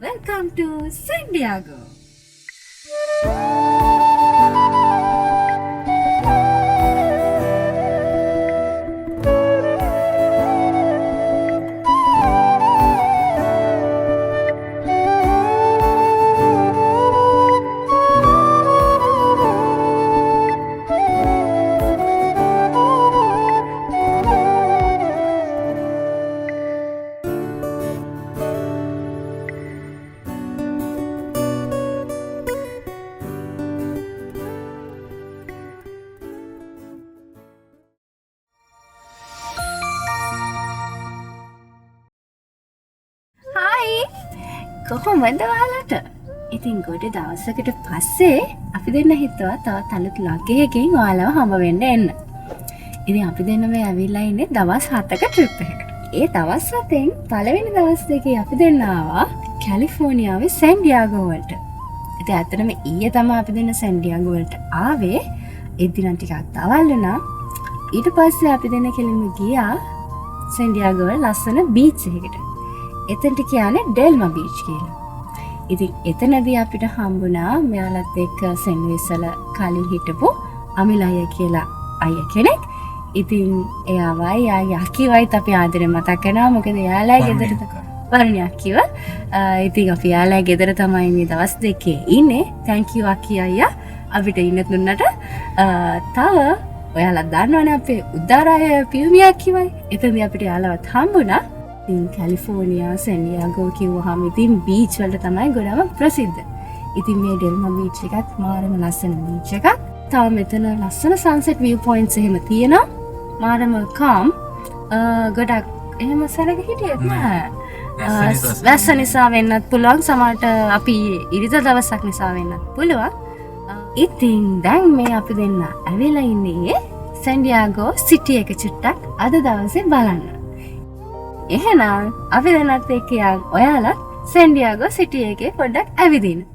Welcome to San Diego. කොහොමද ඔයාලට? ඉතින් ගොඩ දවසකට පස්සේ අපි දෙන්න හිතුවා තවත් අලුත් ලග්ගයකින් ඔයාලව හම්බ වෙන්න එන්න. ඉතින් අපි දෙන්න මේ ඇවිල්ලා ඉන්නේ දවස් 7ක ට්‍රිප් එකකට. ඒ දවස් 7න් පළවෙනි දවස් දෙකේ අපි දෙන්න ආවා කැලිෆෝනියාවේ සෑන් ඩියාගෝ වලට. ඉතින් ඇත්තටම ඊයේ තමයි අපි දෙන්න සෑන් ඩියාගෝ වලට ආවේ. ඒ දින ටිකක් දවල් වුණා. ඊට පස්සේ අපි දෙන්න කෙලින්ම ගියා සෑන් ඩියාගෝ වල ලස්සන බීච් එකකට. එතනට කියන්නේ ඩෙල්මා බීච් කියලා. ඉතින් එතනදී අපිට හම්බුණා මෙයාලත් එක්ක සෙන්විස් වල කලින් හිටපු අමිල අයියා කියලා අයියා කෙනෙක්. ඉතින් එයාවයි යකිවයිත් අපි ආදරෙන් මතක් කරනවා. මොකද එයාලයි ගෙදර වරුණයක් කිව්ව. ඉතින් අපි එයාලයි ගෙදර තමයි මේ දවස් දෙකේ ඉන්නේ. thank you අකි අයියා අපිට ඉන්න දුන්නට. තව ඔයාලා දන්නවනේ අපේ උදාරය පියුමියක් කිව්වයි. එතනදී අපිට එයාලවත් හම්බුණා. ඉතින් කැලිෆෝනියා සෑන් ඩියාගෝ කිව්වහම ඉතින් බීච් වලට තමයි ගොඩම ප්‍රසිද්ධ. ඉතින් මේ ඩෙල්මා බීච් එකත් මාරම ලස්සන බීච් එකක්. තව මෙතන ලස්සන සන්සෙට් view points එහෙම තියෙනවා. මාරම calm. ගොඩක් එහෙම සැලක හිටියෙත් නෑ. වැස්ස නිසා වෙන්නත් පුළුවන්. සමහරට අපි ඉරිදා දවසක් නිසා වෙන්නත් පුළුවන්. ඉතින් දැන් මේ අපි දෙන්න ඇවිල්ලා ඉන්නේ සෑන් ඩියාගෝ සිටි එක චුට්ටක් අද දවසේ බලන්න. එහෙනම් අපි දැනත් එක්ක ඔයාලා සෑන් ඩියාගෝ සිටි එකේ පොඩ්ඩක් ඇවිදින්න.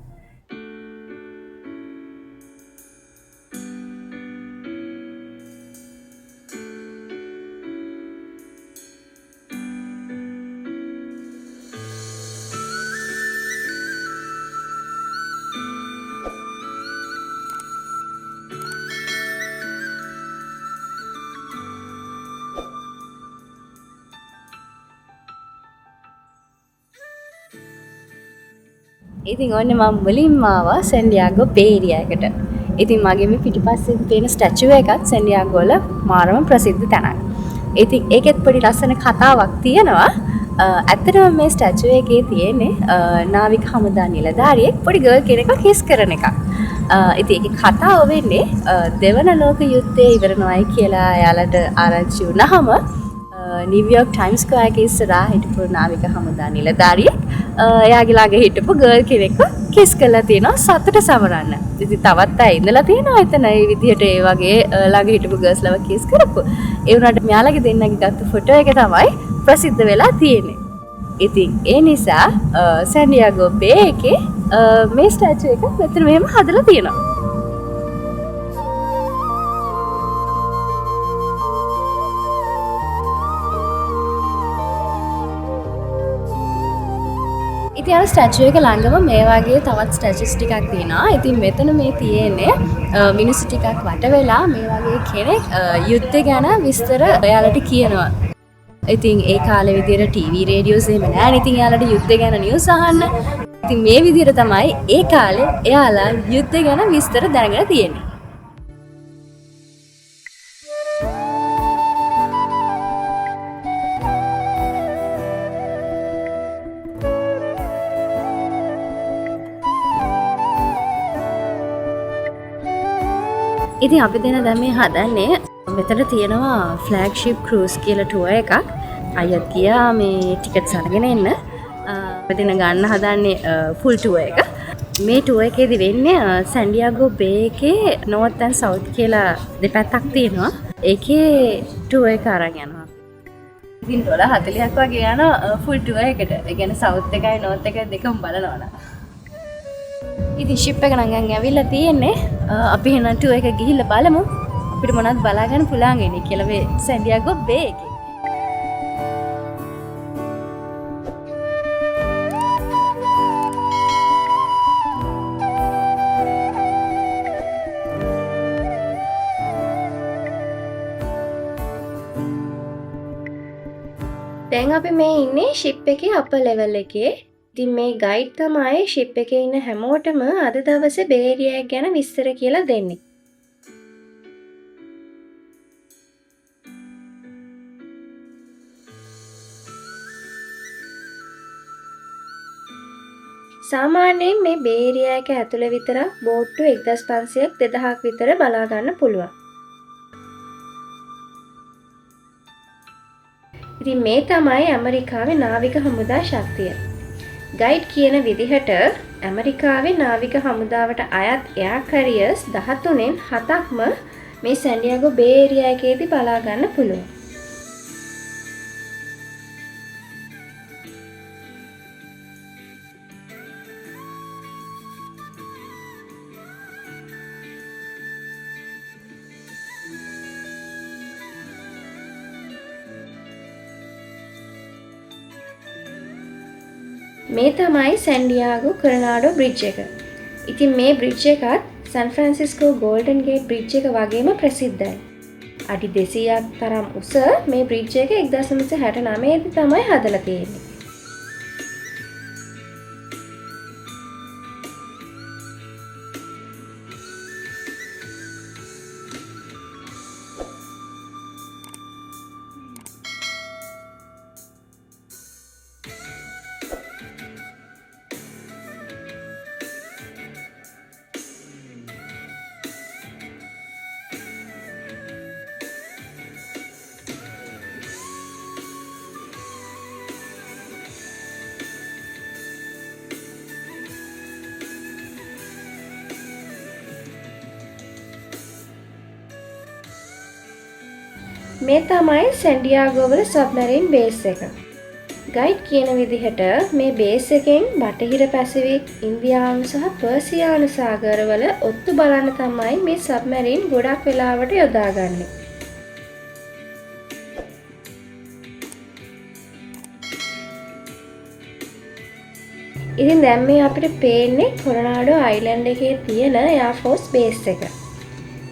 ඉතින් ඔන්න මම මුලින්ම ආවා සෑන් ඩියාගෝ බේ ඒරියා එකට. ඉතින් මගේ මේ පිටිපස්සෙන් තියෙන ස්ටැචුව එකත් සෑන් ඩියාගෝ වල මාරම ප්‍රසිද්ධ තැනක්. ඉතින් ඒකෙත් පොඩි ලස්සන කතාවක් තියෙනවා. ඇත්තටම මේ ස්ටැචුව එකේ තියෙන්නේ නාවික හමුදා නිලධාරියෙක් පොඩි ගර්ල් කෙනෙක්ව කිස් කරන එකක්. ඉතින් ඒකේ කතාව වෙන්නේ දෙවන ලෝක යුද්ධය ඉවරනවායි කියලා එයාලට ආරංචි වුණාම නිව්යෝර්ක් ටයිම්ස් ස්ක්වයර් එකේ ඉස්සරහා හිටපු නාවික හමුදා නිලධාරියෙක් එයාගේ ළඟ හිටපු ගර්ල් කෙනෙක්ව කිස් කරලා තියෙනවා සතුට සමරන්න. ඉතින් තවත් අය ඉඳලා තියෙනවා එතන මේ විදිහට ඒ වගේ ළඟ හිටපු ගර්ල්ස් ලව කිස් කරපු. ඒ වුණාට මෙයාලගේ දෙන්නගේ ගත්ත ෆොටෝ එක තමයි ප්‍රසිද්ධ වෙලා තියෙන්නේ. ඉතින් ඒ නිසා සෑන් ඩියාගෝ බේ එකේ මේ ස්ටැචු එක මෙතන මෙහෙම හදලා තියෙනවා. ඉතින් අර ස්ටැචු එක ළඟම මේ වගේ තවත් ස්ටැචුස් ටිකක් තියෙනවා. ඉතින් මෙතන මේ තියෙන්නේ මිනිස්සු ටිකක් වට වෙලා මේ වගේ කෙනෙක් යුද්ධ ගැන විස්තර එයාලට කියනවා. ඉතින් ඒ කාලේ විදියට ටීවී රේඩියෝස් එහෙම නැහැ. ඉතින් එයාලට යුද්ධ ගැන නිවුස් අහන්න. ඉතින් මේ විදියට තමයි ඒ කාලේ එයාලා යුද්ධ ගැන විස්තර දැනගෙන තියෙන්නේ. ඉතින් අපි දෙන දැන් මේ හදන්නේ මෙතන තියෙනවා ෆ්ලැග්ෂිප් ක්‍රූස් කියලා ටුවර් එකක්. අයියත් ගියා මේ ටිකට්ස් අරගෙන එන්න. අපි දෙන ගන්න හදන්නේ ෆුල් ටුවර් එක. මේ ටුවර් එකේදී වෙන්නේ සෑන් ඩියාගෝ බේ එකේ නෝර්ත් ඇන්ඩ් සවුත් කියලා දෙපැත්තක් තියෙනවා. ඒකේ ටුවර් එක අරන් යනවා. ඉතින් $40ක් වගේ යන ෆුල් ටුවර් එකට. ඒ කියන්නේ සවුත් එකයි නෝර්ත් එකයි දෙකම බලනවා. ඉතින් ෂිප් එක නම් ගන් ඇවිල්ලා තියෙන්නේ. අපි එහෙනම් ටුවර් එක ගිහිල්ලා බලමු. අපිට මොනවද බලා ගන්න පුළුවන් වෙන්නේ කියලා මේ සෑන් ඩියාගෝ බේ එකේ. දැන් අපි මේ ඉන්නේ ෂිප් එකේ අපර් ලෙවල් එකේ. ඉතින් මේ ගයිඩ් තමයි ෂිප් එකේ ඉන්න හැමෝටම අද දවසේ බේ ඒරියා එක ගැන විස්තර කියලා දෙන්නේ. සාමාන්‍යයෙන් මේ බේ ඒරියා එක ඇතුළේ විතරක් බෝට්ටු 1500ක් 2000ක් විතර බලා ගන්න පුළුවන්. ඉතින් මේ තමයි ඇමරිකාවේ නාවික හමුදා ශක්තිය. ගයිඩ් කියන විදිහට ඇමරිකාවේ නාවික හමුදාවට අයත් එයාර් කැරියර්ස් 13න් 7ක්ම මේ සැන්ඩියාගෝ බේ ඒරියා එකේදී බලා ගන්න පුළුවන්. මේ තමයි සැන්ඩියාගෝ කොරොනාඩෝ බ්‍රිජ් එක. ඉතින් මේ බ්‍රිජ් එකත් සන් ෆ්‍රැන්සිස්කෝ ගෝල්ඩන් ගේට් බ්‍රිජ් එක වගේම ප්‍රසිද්ධයි. අඩි 200ක් තරම් උස මේ බ්‍රිජ් එක 1969 දී තමයි හදලා තියෙන්නේ. මේ තමයි සැන්ඩියාගෝ වල සබ්මරීන් බේස් එක. ගයිඩ් කියන විදිහට මේ බේස් එකෙන් බටහිර පැසිෆික්, ඉන්දියානු සහ පර්සියානු සාගරවල ඔත්තු බලන්න තමයි මේ සබ්මරීන් ගොඩක් වෙලාවට යොදාගන්නේ. ඉතින් දැන් මේ අපිට පේන්නේ කොරොනාඩෝ අයිලන්ඩ් එකේ තියෙන එයාර් ෆෝස් බේස් එක.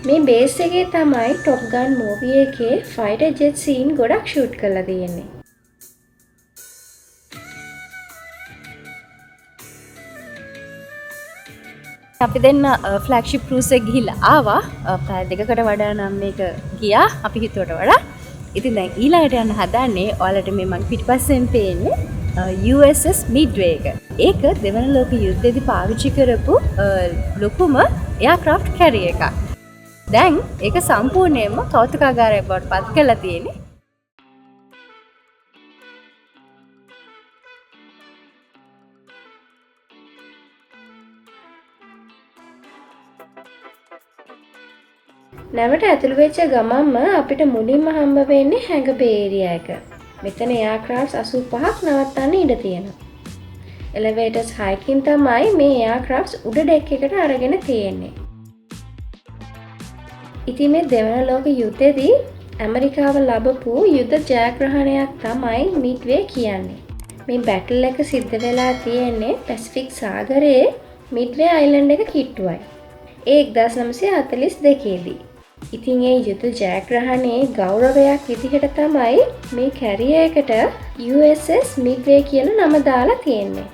මේ බේස් එකේ තමයි ටොප් ගන් මූවී එකේ ෆයිටර් ජෙට් සීන් ගොඩක් ෂූට් කරලා තියෙන්නේ. අපි දෙන්න ෆ්ලැග්ෂිප් ක්‍රූස් එක ගිහිල්ලා ආවා. පැය දෙකකට වඩා නම් මේක ගියා අපි හිතුවට වඩා. ඉතින් දැන් ඊළඟට යන්න හදන්නේ ඔයාලට මේ මගේ පිටිපස්සෙන් පේන්නේ USS Midway එක. ඒක දෙවන ලෝක යුද්ධයේදී පාවිච්චි කරපු ලොකුම එයාර්ක්‍රාෆ්ට් කැරියර් එකක්. දැන් ඒක සම්පූර්ණයෙන්ම කෞතුකාගාරයක් බවට පත් කරලා තියෙන්නේ. නැවට ඇතුළු වෙච්ච ගමන්ම අපිට මුලින්ම හම්බ වෙන්නේ හැඟ බේ ඒරියා එක. මෙතන එයාර්ක්‍රාෆ්ට්ස් 85ක් නවත්තන්න ඉඩ තියෙනවා. එලිවේටර්ස් 6කින් තමයි මේ එයාර්ක්‍රාෆ්ට්ස් උඩ ඩෙක් එකට අරගෙන තියෙන්නේ. ඉතින් මේ දෙවන ලෝක යුද්ධයේදී ඇමරිකාව ලබපු යුද්ධ ජයග්‍රහණයක් තමයි මිඩ්වේ කියන්නේ. මේ බැටල් එක සිද්ධ වෙලා තියෙන්නේ පැසිෆික් සාගරයේ මිඩ්වේ අයිලන්ඩ් එක කිට්ටුවයි. ඒ 1942 දී. ඉතින් ඒ යුද්ධ ජයග්‍රහණයේ ගෞරවයක් විදිහට තමයි මේ කැරියර් එකට USS Midway කියලා නම දාලා තියෙන්නේ.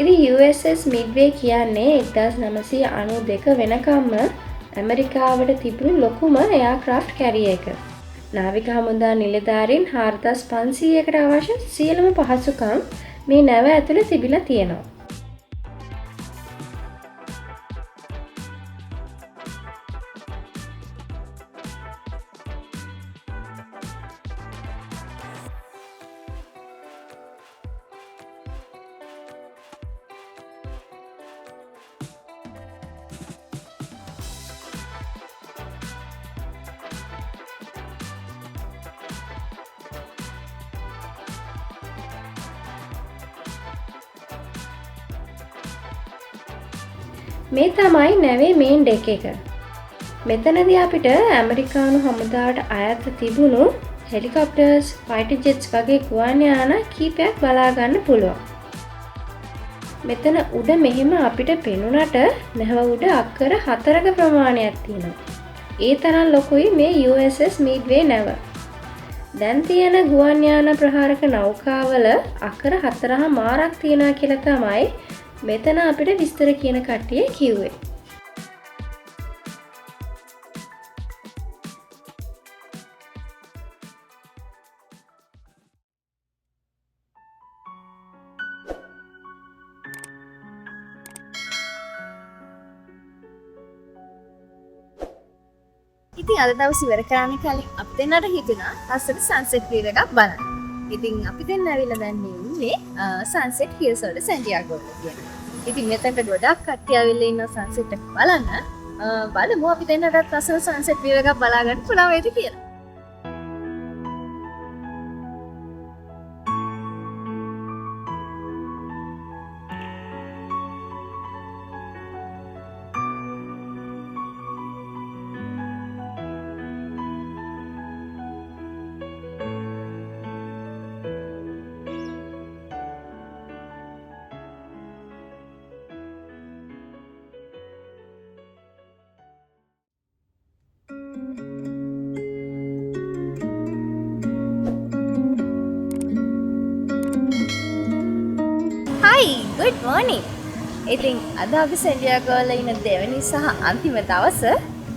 ඉතින් USS Midway කියන්නේ 1992 වෙනකම්ම ඇමරිකාවට තිබුණු ලොකුම එයාර්ක්‍රාෆ්ට් කැරියර් එක. නාවික හමුදා නිලධාරීන් 4500කට අවශ්‍ය සියලුම පහසුකම් මේ නැව ඇතුළේ තිබිලා තියෙනවා. මේ තමයි නැවේ මේන් ඩෙක් එක. මෙතනදී අපිට ඇමරිකානු හමුදාවට අයත් තිබුණු හෙලිකොප්ටර්ස්, ෆයිටර් ජෙට්ස් වගේ ගුවන් යාන කීපයක් බලා ගන්න පුළුවන්. මෙතන උඩ මෙහෙම අපිට පෙනුනට නැව උඩ අක්කර 4ක ප්‍රමාණයක් තියෙනවා. ඒ තරම් ලොකුයි මේ USS Midway නැව. දැන් තියෙන ගුවන් යාන ප්‍රහාරක නෞකාවල අක්කර 4.4ක් තියෙනවා කියලා තමයි මෙතන අපිට විස්තර කියන කට්ටිය කිව්වේ. ඉතින් අද දවස් ඉවර කරන්න කලින් අපි දෙන්නට හිතුණා ලස්සන සන්සෙට් වීව් එකක් බලන්න. ඉතින් අපි දෙන්න ඇවිල්ලා දැන් ඉන්නේ සන්සෙට් හිල්ස් වල සැන්ටියාගෝ වල කියන. ඉතින් මෙතනට ගොඩක් කට්ටිය ඇවිල්ලා ඉන්නවා සන්සෙට් එක බලන්න. බලමු අපි දෙන්නටත් ලස්සන සන්සෙට් වීව් එකක් බලා ගන්න පුළුවන් වේද කියලා. Good morning. ඉතින් අද අපි සැන්ටියාගෝ වල ඉන්න දෙවෙනි සහ අන්තිම දවස.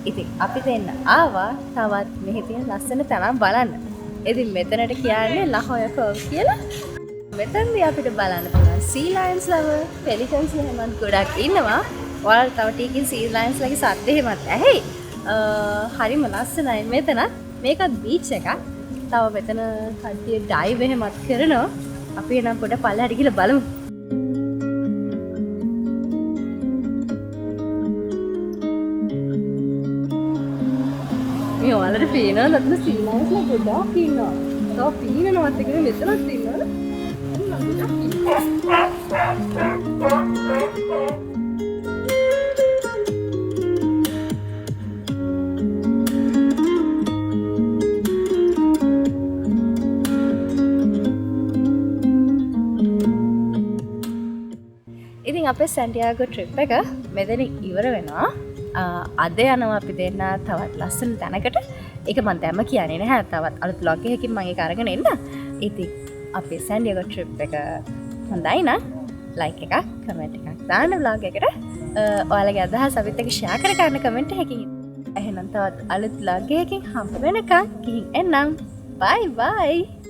ඉතින් අපි දෙන්න ආවා තවත් මෙහි තියෙන ලස්සන තැනක් බලන්න. ඉතින් මෙතනට කියන්නේ ලහොය කෝව් කියලා. මෙතනදී අපිට බලන්න පුළුවන් sea lions ලව pelicans එහෙමත් ගොඩක් ඉන්නවා. ඔයාලට තව ටිකකින් sea lions ලගේ සද්ද එහෙමත් ඇහෙයි. හරිම ලස්සනයි මෙතන. මේකත් beach එකක්. තව මෙතන කට්ටිය dive එහෙමත් කරනවා. අපි එනම් පොඩ පල්ලෙහාට ගිහලා බලමු. මේ ඔයාලට පේනවා ලස්සන sea lions ලා ගොඩක් ඉන්නවා. තව පීනනවත් එක මෙතනත් ඉන්නවා. ඉතින් අපේ සැන්ටියාගෝ ට්‍රිප් එක මෙතන ඉවර වෙනවා. අද යනවා අපි දෙන්න තවත් ලස්සන තැනකට. ඒක මම දැම්ම කියන්නේ නැහැ. තවත් අලුත් vlog එකකින් මම ඒක අරගෙන එන්න. ඉතින් අපේ සැන්ටියාගෝ ට්‍රිප් එක හොඳයි නම් like එකක්, comment එකක් දාන්න vlog එකට. ඔයාලගේ අදහස් අපිත් එක්ක share කර ගන්න comment එකකින්. එහෙනම් තවත් අලුත් vlog එකකින් හම්බ වෙනකන් ගිහින් එන්නම්. Bye bye.